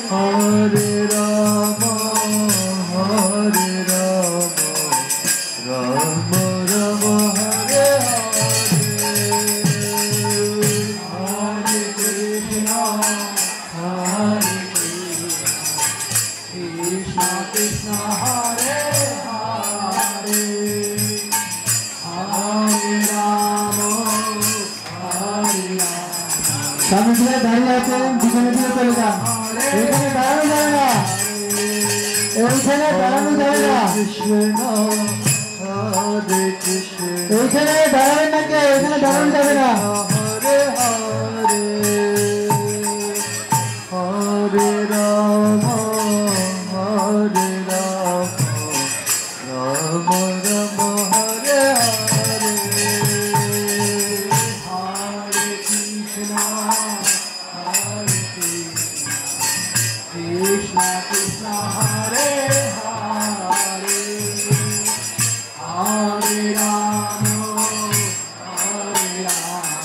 Hare Rama, Hare Rama, Rama Rama, Hare Hare, Hare Krishna, Hare Krishna, Krishna Hare Hare, Hare Rama, Hare Rama. Swami ji দাঁড়িয়ে আছেন, পিছনে দিয়ে চলে যান। এইখানে দাঁড়ানো যাবে না, এইখানে দাঁড়ানো যাবে না, এইখানে দাঁড়াবেন না, কে এখানে দাঁড়ানো যাবে না। হরে হরে, হরে রাম, হরে রাম, রাম রাম হরে হরে, হরে কৃষ্ণ, হরে কৃষ্ণ, কৃষ্ণ হরে হরে, হরে রাম, হরে রাম,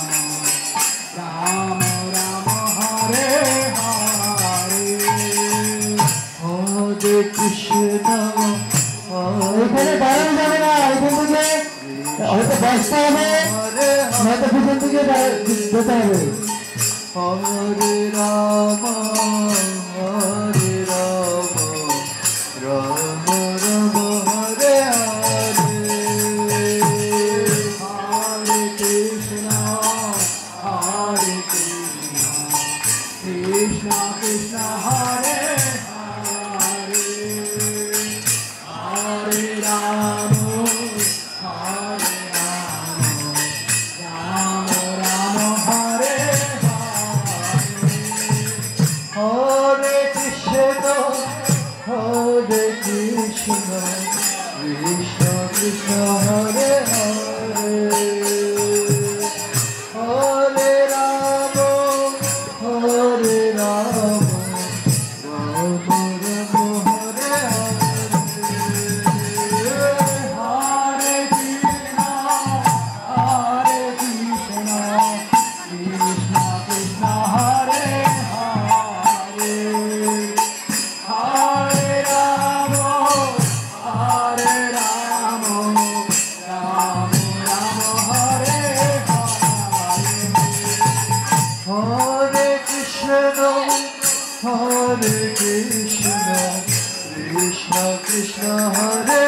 রাম রাম হরে হরে, হরে কৃষ্ণ। এখানে দাঁড়ানো যাবে না, এখান থেকে হয়তো বসতে হবে, নয়তো পিছন থেকে যেতে হবে। হরে রাম, হরে রাম, রাম রাম হরে হরে, হরে কৃষ্ণ, হরে কৃষ্ণ, কৃষ্ণ কৃষ্ণ হরে হরে, হরে রাম, হরে রাম, রাম রাম হরে হরে, হরে কৃষ্ণ, হরে কৃষ্ণ, কৃষ্ণ কৃষ্ণ হরে হরে, হরে রাম, হরে রাম, রাম রাম হরে হরে, হরে কৃষ্ণ, হরে কৃষ্ণ, কৃষ্ণ কৃষ্ণ হরে হরে, হরে রাম, হরে রাম, রাম রাম হরে হরে, হরে কৃষ্ণ, হরে কৃষ্ণ, কৃষ্ণ কৃষ্ণ হরে